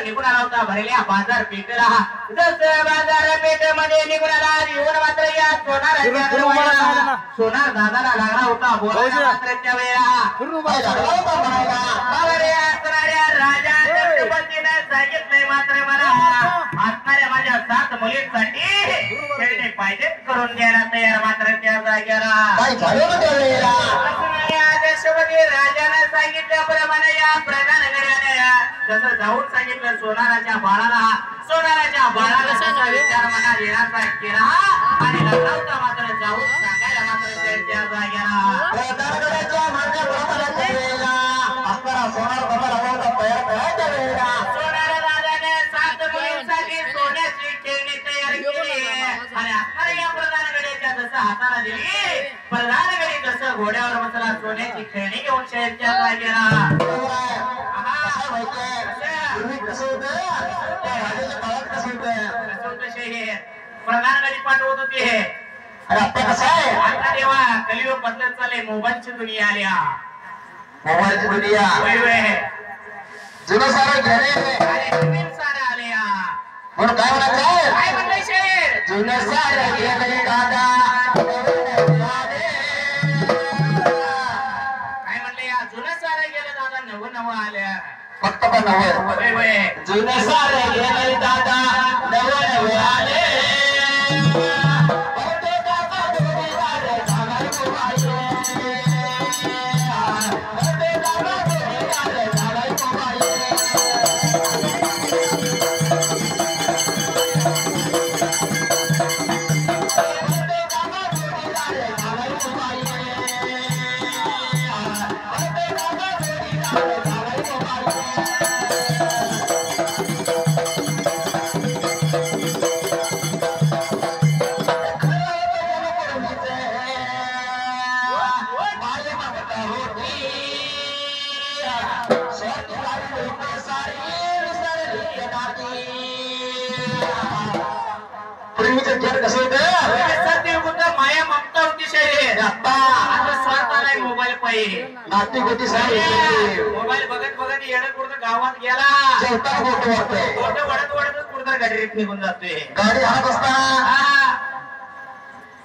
निघून आला होता भरल्या बाजार पेठेला जसं बाजार पेठेमध्ये निघून आला येऊन मात्र या सोनार दादाला लागला होता बोलायला मात्र त्या वेळेला राजा छत्रपतीने सांगितलंय मात्र मला असणाऱ्या माझ्या 7 मुलींसाठी खेळणे पाहिजे करून द्यायला तयार मात्र त्या जागेला देशपती राजाने सांगितल्याप्रमाणे या प्रधान घराने जसं जाऊन सांगितलं सोनाराच्या बाळाला त्याचा विचार मनात येण्याचा केला आणि लग्नाचा मात्र जाऊन सांगायला मात्र त्या जागेला सोनार दादाने 7 मुलींसाठी सोन्याची खेळणी तयार केली आणि असणाऱ्या या प्रधानगडीच्या जसं हाताला दिली प्रधानगडी जसं घोड्यावर बसला सोन्याची खेळणी घेऊन शहरच्या जागेला प्रधानगडी पाठवत होते आता कसं आहे आता देवा कलियुग बदलत चालले मोबाईलची दुनिया आल्या मोबाईलची दुनिया जुनं सारं घेणे नवीन सारं आल्या म्हणून काय म्हणायचं काय म्हणलंय शेर जुनं सारं घेणे दादा काय म्हणले या जुनं सारं गेलं दादा नवं आल्या फक्त नवं जुनं सारं गेलं दादा नवं आले माया ममता होती शरीर आता स्वार्थ आलाय मोबाईल पाहिजे मोबाईल बघत बघत येणं कुठं गावात गेला फोटो वडतच कुठं गाडीत निघून जातोय गाडी हात असता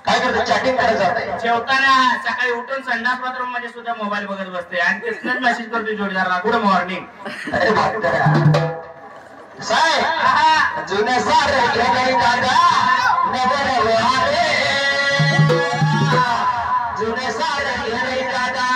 काय करतो चॅटिंग करत जाते जेवताना सकाळी उठून संडास बाथरूम मध्ये सुद्धा मोबाईल बघत बसते आणि तेच मेसेज करतोय जोडीदाराला गुड मॉर्निंग अरे साहेब जुने सारे दादा जुने सारे दादा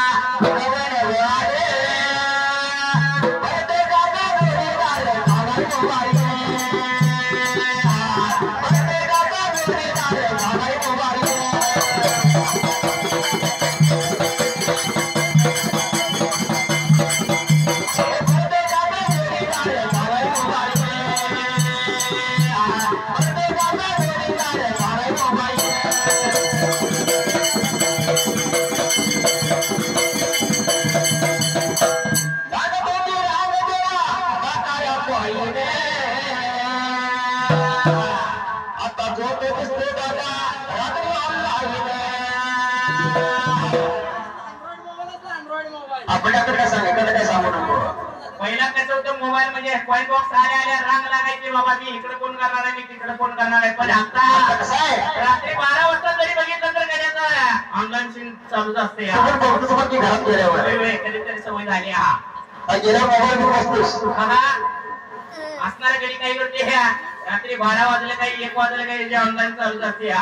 पहिला कसं होतं मोबाईल म्हणजे कॉइन बॉक्स आल्या रांग लागायची बाबा मी इकडे फोन करणार आहे मी तिकडे फोन करणार आहे पण आता कसं आहे रात्री 12 वाजता जरी बघितलं तर त्याच्यात ऑनलाईन सीन चालूच असते कधीतरी सवय झाली असणाऱ्या घरी काही करते रात्री 12 वाजले काही 1 वाजले काही ऑनलाईन चालूच असते